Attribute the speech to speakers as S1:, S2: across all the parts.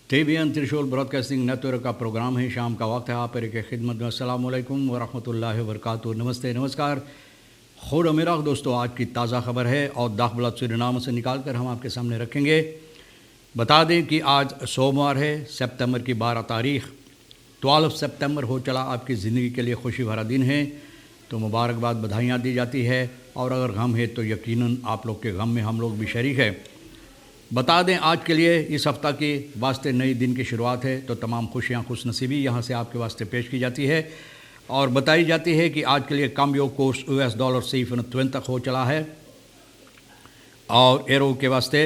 S1: TBN त्रिशूल broadcasting network का programme है। शाम का वक्त है। आप के खिदमत में अस्सलाम वालेकुम व रहमतुल्लाहि व बरकातुहू। नमस्ते, नमस्कार, खुद मेरा दोस्तों, आज की ताज़ा खबर है और दाखबलात सूरीनाम से निकाल कर हम आपके सामने रखेंगे। बता दें कि आज सोमवार है, सितंबर की 12 तारीख। 12 सितंबर हो चला। आपकी ज़िंदगी के लिए खुशी भरा दिन है, तो मुबारकबाद, बधाइयाँ दी जाती है। और अगर गम है तो यकीनन आप लोग के गम में हम लोग भी शरीक है। बता दें आज के लिए इस हफ्ता के वास्ते नई दिन की शुरुआत है, तो तमाम खुशियाँ खुशनसीबी यहाँ से आपके वास्ते पेश की जाती है और बताई जाती है कि आज के लिए काम्बियो कोर्स US डॉलर से 20 तक हो चला है और एरो के वास्ते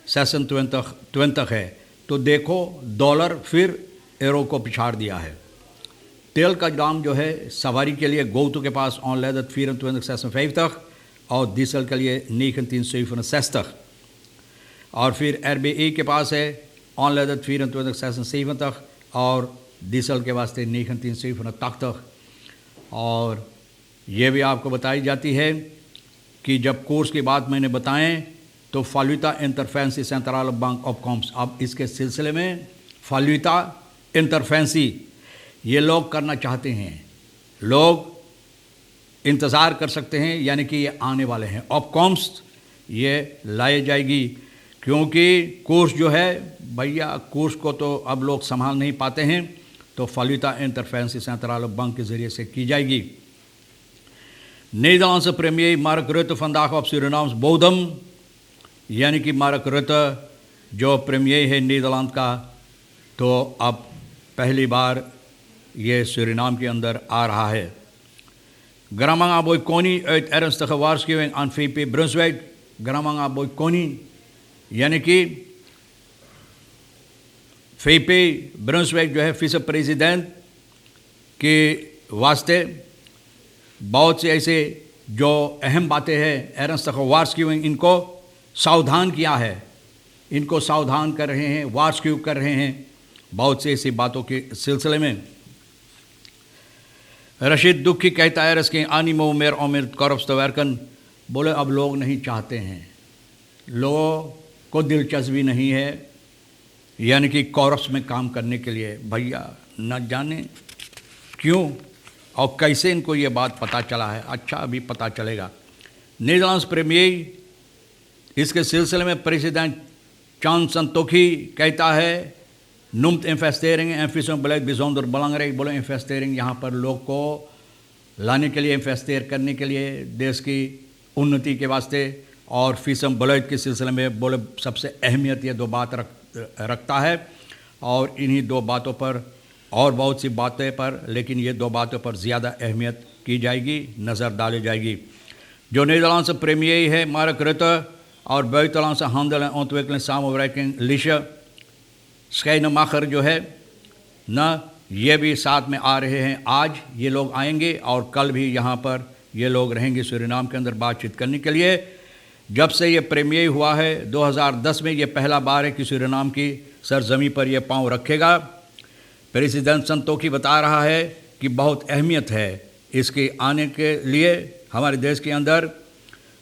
S1: सेशन 20 तक है। तो देखो, डॉलर फिर एरो को पिछाड़ दिया है। तेल का दाम जो है सवारी के लिए गोतु के पास ऑनलाइन 24 तक और डीजल के लिए 306 तक। और फिर RBI के पास है ऑनलाइन 24 तक और डीजल के वास्ते 307 तक। और ये भी आपको बताई जाती है कि जब कोर्स की बात मैंने बताएं तो फालूता इंटरफेंसी सेंट्रल बैंक ऑफ कॉम्स, अब इसके सिलसिले में फालूता इंटरफेंसी ये लोग करना चाहते हैं। लोग इंतज़ार कर सकते हैं, यानी कि ये आने वाले हैं। ऑफ कॉम्स ये लाई जाएगी, क्योंकि कोर्स जो है भैया, कोर्स को तो अब लोग संभाल नहीं पाते हैं, तो फालूता इंटरफेंसी सेंट्रल बैंक के ज़रिए से की जाएगी। Netherlands premier Mark Rutte vandaag op Surinaams bodem, यानी कि मार्क रुtte जो प्रीमियर है नीदरलैंड का, तो अब पहली बार ये सूरीनाम के अंदर आ रहा है। Gramanga Boykoni uit ernstige waarschuwing aan VP Brunswijk. Gramanga Boykoni यानी कि VP ब्रंसवेक जो है विश्व प्रेसिडेंट के वास्ते बहुत से ऐसे जो अहम बातें हैं, एरन्स्tige waarschuwing, इनको सावधान किया है, इनको सावधान कर रहे हैं, वार्स्क्यू कर रहे हैं बहुत से ऐसी बातों के सिलसिले में। रशीद दुखी कहता है रस के आनिमो मेर ओमेर कॉरप्स तो वर्कन, बोले अब लोग नहीं चाहते हैं, लोगों को दिलचस्पी नहीं है, यानी कि कॉरप्स में काम करने के लिए। भैया न जाने क्यों और कैसे इनको ये बात पता चला है। अच्छा, अभी पता चलेगा। नीदरलैंड्स प्रीमियर इसके सिलसिले में प्रेसिडेंट चांद संतोखी कहता है noemt investeringen en visumबeleid bijzonder belangrijk। बोले इन्वेस्टेरिंग यहाँ पर लोग को लाने के लिए, इन्वेस्टर करने के लिए, देश की उन्नति के वास्ते और visumबeleid के सिलसिले में बोले सबसे अहमियत ये दो बात रखता है। और इन्हीं दो बातों पर और बहुत सी बातें पर, लेकिन ये दो बातों पर ज़्यादा अहमियत की जाएगी, नज़र डाली जाएगी। जो नीदरलैंड्स प्रीमियर है मार्क रुtte और buitenlandse handel en ontwikkeling samenwerking Liesje Schrijnemacher जो है ना, ये भी साथ में आ रहे हैं। आज ये लोग आएंगे और कल भी यहाँ पर ये लोग रहेंगे सूरीनाम के अंदर बातचीत करने के लिए। जब से ये प्रीमियर हुआ है 2010 में, ये पहला बार है कि सूरीनाम की सरजमी पर ये पांव रखेगा। प्रेसिडेंट संतोखी बता रहा है कि बहुत अहमियत है इसके आने के लिए। हमारे देश के अंदर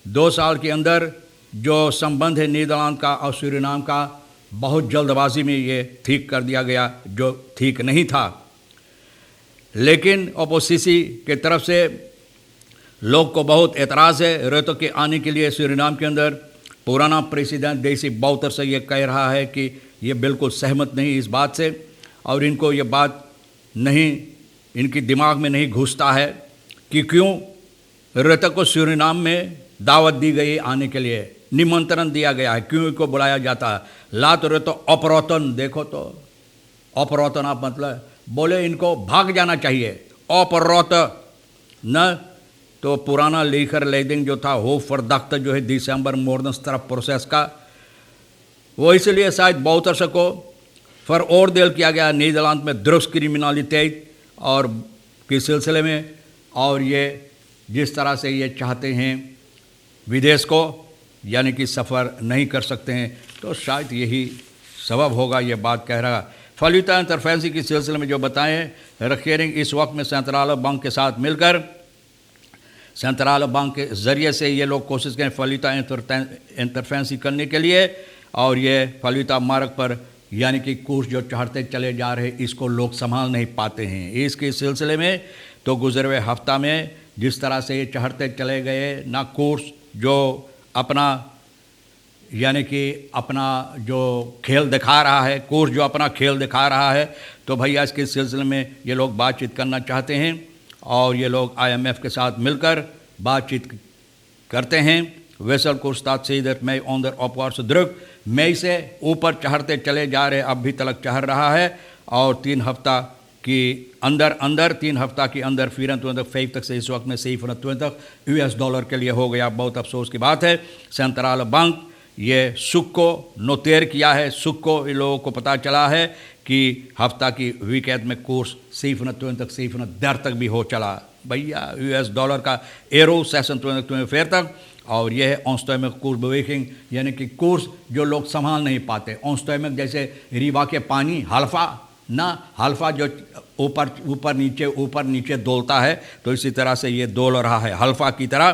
S1: 2 साल के अंदर जो संबंध है नीदरलैंड का और सूरीनाम का, बहुत जल्दबाजी में ये ठीक कर दिया गया, जो ठीक नहीं था। लेकिन अपोजिशन के तरफ से लोग को बहुत एतराज़ है रुtte के आने के लिए सूरीनाम के अंदर। पुराना प्रेसिडेंट देसी बाउतर से ये कह रहा है कि ये बिल्कुल सहमत नहीं इस बात से, और इनको ये बात नहीं, इनकी दिमाग में नहीं घुसता है कि क्यों रुtte को सूरीनाम में दावत दी गई आने के लिए, निमंत्रण दिया गया है, क्यों इनको बुलाया जाता है। लात रुtte अपरोतन, देखो तो अपरोतन आप मतलब बोले इनको भाग जाना चाहिए। अपरोत न तो पुराना लीकर लेडिंग जो था हो फरदख्त जो है दिसंबर मोर्दन तरफ प्रोसेस का, वो इसलिए शायद बाउतर को veroordeel किया गया नीदरलैंड में ड्रग्स क्रिमिनलिटेट और के सिलसिले में। और ये जिस तरह से ये चाहते हैं विदेश को, यानी कि सफ़र नहीं कर सकते हैं, तो शायद यही सबब होगा, ये बात कह रहा। फालूता इंटरफेंसी के सिलसिले में जो बताएं, रखेरिंग इस वक्त में सेंट्रल बैंक के साथ मिलकर, सेंट्रल बैंक के ज़रिए से ये लोग कोशिश करें फालूता इंटरफेंसी करने के लिए, और ये फालूता मार्ग पर यानी कि कोर्स जो चढ़ते चले जा रहे इसको लोग संभाल नहीं पाते हैं। इसके सिलसिले में तो गुजरे हुए हफ्ता में जिस तरह से ये चढ़ते चले गए ना, कोर्स जो अपना यानी कि अपना जो खेल दिखा रहा है, कोर्स जो अपना खेल दिखा रहा है, तो भैया इसके सिलसिले में ये लोग बातचीत करना चाहते हैं और ये लोग IMF के साथ मिलकर बातचीत करते हैं। वेसल को स्टार्ट से इधर मई ऑन दर अपवर्ड्स ड्रुग, मई से ऊपर चढ़ते चले जा रहे, अब भी तलक चढ़ रहा है और 3 हफ्ता की अंदर 3 हफ्ता के अंदर 24 तक से इस वक्त में 27 तक US डॉलर के लिए हो गया। बहुत अफसोस की बात है। सेंट्रल बैंक ये सुख को नोटेर किया है, सुख को इन लोगों को पता चला है कि हफ्ता की वीकेंड में कोर्स 27 तक 27 तक भी हो चला भैया US डॉलर का एरो 26 तक। और यह है ऑनस्टॉइमिक कोर्स beweging, यानी कि कोर्स जो लोग संभाल नहीं पाते। ऑनस्टॉइमिक जैसे रीवा के पानी हल्फा ना, हल्फा जो ऊपर नीचे डोलता है, तो इसी तरह से ये डोल रहा है हल्फा की तरह।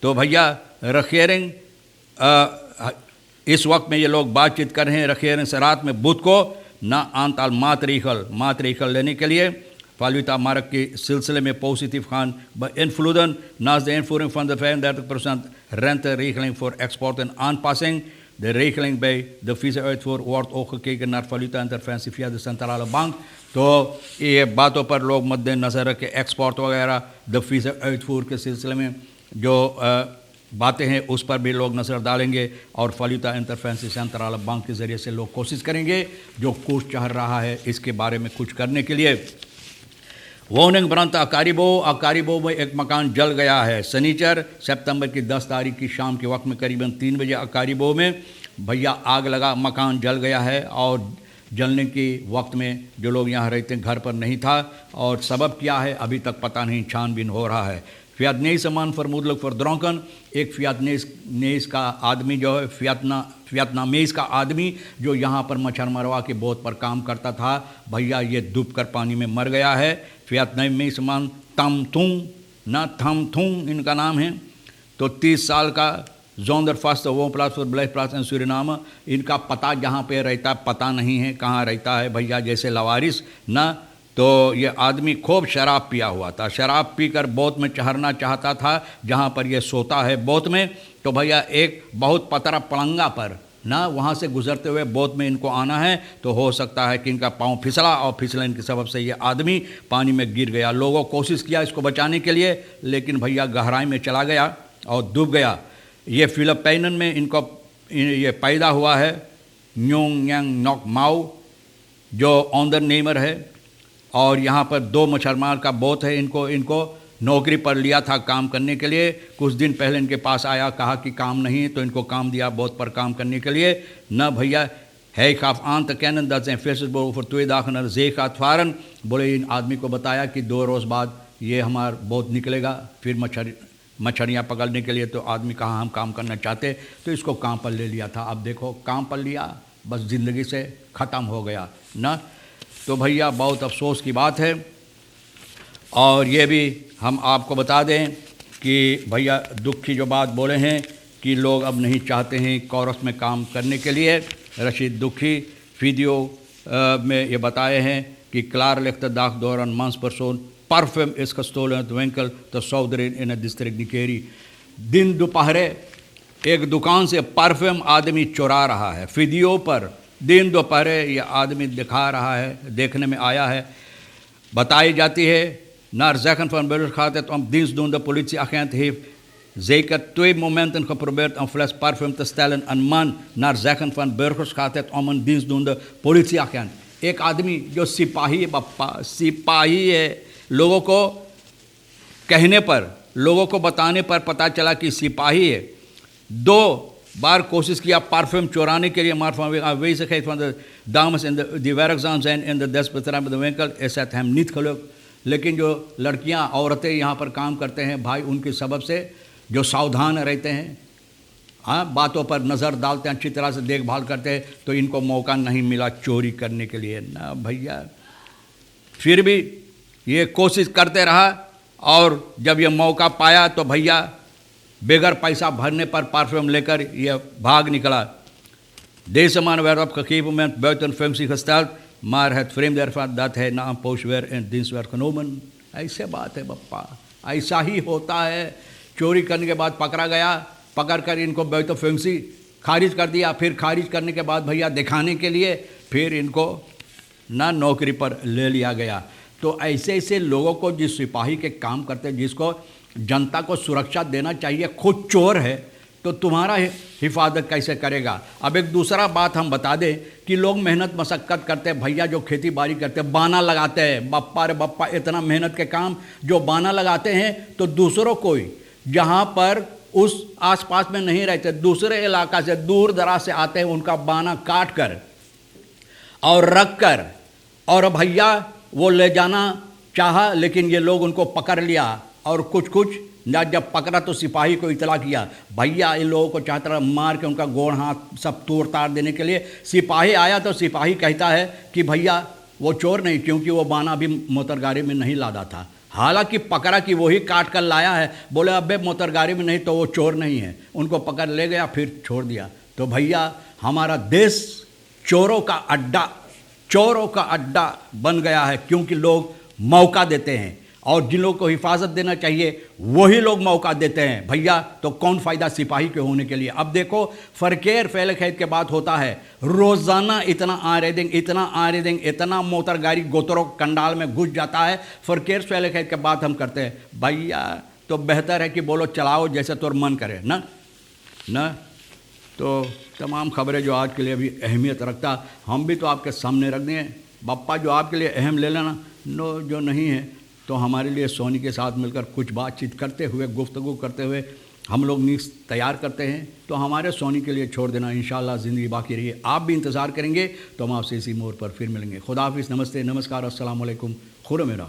S1: तो भैया रखेरिंग इस वक्त में ये लोग बातचीत कर रहे हैं। रखेरिंग से रात में बुध को ना आंताल मातरीखल लेने के लिए फालविता मार्क के सिलसिले में पॉजिटिव खान इनफ्लूदन नाज द इनफ्लूरिंग from the 35% rente regeling voor export en aanpassing. De regeling bij de viza-uitvoer wordt ook gekeken naar valuta-interventie via de centrale bank. तो ये बातों पर लोग मद्देनजर रख के एक्सपोर्ट वगैरह द वीज़ा uitvoer के सिलसिले में जो बातें हैं उस पर भी लोग नज़र डालेंगे और फालूता इंटरफेंसी सेंट्रल बैंक के ज़रिए से लोग कोशिश करेंगे जो कोर्स चाह रहा है इसके बारे में कुछ करने के लिए। वार्निंग ब्रांत अकारिबो में एक मकान जल गया है। शनिचर सितंबर की 10 तारीख की शाम के वक्त में करीबन 3 बजे अकारिबो में भैया आग लगा, मकान जल गया है और जलने के वक्त में जो लोग यहाँ रहते हैं घर पर नहीं था और सबब क्या है अभी तक पता नहीं, छानबीन हो रहा है। फियातनेस man vermoedelijk verdronken, एक फियातनेस का आदमी जो है फियातनामेस का आदमी जो यहाँ पर मच्छर मरवा के बोट पर काम करता था भैया ये डूब कर पानी में मर गया है। फियातनामेस man थमथुंग इनका नाम है। तो 30 साल का जोंदर फास्ट वो प्लास और ब्लैक प्लास एंड सूरीनाम, इनका पता जहाँ पे रहता पता नहीं है कहाँ रहता है भैया, जैसे लवारिस ना। तो ये आदमी खूब शराब पिया हुआ था, शराब पीकर बोट में चढ़ना चाहता था जहाँ पर ये सोता है बोट में। तो भैया एक बहुत पतरा पलंगा पर ना वहाँ से गुजरते हुए बोट में इनको आना है, तो हो सकता है कि इनका पाँव फिसला और फिसलन के सबब से ये आदमी पानी में गिर गया। लोगों कोशिश किया इसको बचाने के लिए लेकिन भैया गहराई में चला गया और डूब गया। ये फिलिपाइन में इनको ये पैदा हुआ है। न्योंग यांग नॉक माओ जो ऑनर नेमर है और यहाँ पर 2 मच्छरमार का बोट है। इनको नौकरी पर लिया था काम करने के लिए। कुछ दिन पहले इनके पास आया, कहा कि काम नहीं, तो इनको काम दिया बोट पर काम करने के लिए न भैया है खाफ आन तक कैन दस फेसबुक फॉर 2 dagen जे का फारन बोले। इन आदमी को बताया कि 2 रोज़ बाद ये हमारा बोट निकलेगा फिर मछलियाँ पकड़ने के लिए। तो आदमी कहा हम काम करना चाहते, तो इसको काम पर ले लिया था। अब देखो काम पर लिया, बस ज़िंदगी से ख़त्म हो गया ना। तो भैया बहुत अफसोस की बात है। और ये भी हम आपको बता दें कि भैया दुख की जो बात बोले हैं कि लोग अब नहीं चाहते हैं कोरस में काम करने के लिए। रशीद दुखी वीडियो में ये बताए हैं कि क्लार लिखते दाख दौरान मांस परसोन parfum is gestolen uit de winkel te Souderen in het district Nikeri। दिन दोपहरे एक दुकान से परफ्यूम आदमी चुरा रहा है। वीडियो पर दिन दोपहरे ये आदमी दिखा रहा है, देखने में आया है। बताई जाती है naar zeggen van burgers gaat het om dienstdoende politieagent heeft zeker 2 momenten geprobeerd een fles parfum te stellen een man। naar zeggen van burgers gaat het om een dienstdoende politieagent, एक आदमी जो सिपाही बप्पा सिपाही है, लोगों को कहने पर लोगों को बताने पर पता चला कि सिपाही है। 2 बार कोशिश किया परफ्यूम चुराने के लिए। maar aanwezigheid van de dames die werkzaam zijn in de desbetreffende winkel is het hem niet gelukt। लेकिन जो लड़कियां औरतें यहाँ पर काम करते हैं भाई, उनके सबब से जो सावधान रहते हैं, हाँ बातों पर नज़र डालते हैं, अच्छी तरह से देखभाल करते हैं, तो इनको मौका नहीं मिला चोरी करने के लिए ना भैया। फिर भी ये कोशिश करते रहा और जब ये मौका पाया तो भैया बगैर पैसा भरने पर परफ्यूम लेकर ये भाग निकला। Deze man werd op een gegeven moment buiten functie gesteld, maar het vreemde ervan dat hij na een poos weer in dienst werd genomen. ऐसे बात है बप्पा, ऐसा ही होता है। चोरी करने के बाद पकड़ा गया, पकड़ कर इनको बेतो फंसी खारिज कर दिया, फिर खारिज करने के बाद भैया दिखाने के लिए फिर इनको ना नौकरी पर ले लिया गया। तो ऐसे ऐसे लोगों को, जिस सिपाही के काम करते हैं, जिसको जनता को सुरक्षा देना चाहिए, खुद चोर है तो तुम्हारा हिफाजत कैसे करेगा। अब एक दूसरा बात हम बता दें कि लोग मेहनत मशक्क़त करते हैं, भैया जो खेती बाड़ी करते हैं, बाना लगाते हैं, बप्पा रे बप्पा इतना मेहनत के काम जो बाना लगाते हैं, तो दूसरों को जहाँ पर उस आसपास में नहीं रहते, दूसरे इलाका से दूर दराज से आते हैं, उनका बाना काट कर और रख कर और भैया वो ले जाना चाहा, लेकिन ये लोग उनको पकड़ लिया और कुछ ना जब पकड़ा तो सिपाही को इतला किया, भैया इन लोगों को चाहता मार के उनका गोड़ हाथ सब तोड़ ताड़ देने के लिए। सिपाही आया तो सिपाही कहता है कि भैया वो चोर नहीं, क्योंकि वो बाना भी मोटरगाड़ी में नहीं लादा था। हालांकि पकड़ा कि वही काट कर लाया है, बोले अबे मोटरगाड़ी में नहीं तो वो चोर नहीं है, उनको पकड़ ले गया फिर छोड़ दिया। तो भैया हमारा देश चोरों का अड्डा बन गया है, क्योंकि लोग मौका देते हैं और जिन लोगों को हिफाजत देना चाहिए वही लोग मौका देते हैं। भैया तो कौन फ़ायदा सिपाही के होने के लिए। अब देखो फरकेर फैल खैद के बाद होता है, रोज़ाना इतना इतना मोटर गाड़ी गोतरों कंडाल में घुस जाता है। फरकेर फैल खैद के बाद हम करते हैं, भैया तो बेहतर है कि बोलो चलाओ जैसे तोर मन करे ना। तो तमाम खबरें जो आज के लिए भी अहमियत रखता, हम भी तो आपके सामने रख दें। बप्पा जो आपके लिए अहम ले लेना, जो नहीं है तो हमारे लिए सोनी के साथ मिलकर कुछ बातचीत करते हुए, गुफ्तगू करते हुए हम लोग न्यूज़ तैयार करते हैं, तो हमारे सोनी के लिए छोड़ देना। इंशाल्लाह ज़िंदगी बाकी रही है, आप भी इंतज़ार करेंगे तो हम आपसे इसी मोड़ पर फिर मिलेंगे। खुदा हाफिज़, नमस्ते, नमस्कार, अस्सलाम वालेकुम, खुदा मेरा।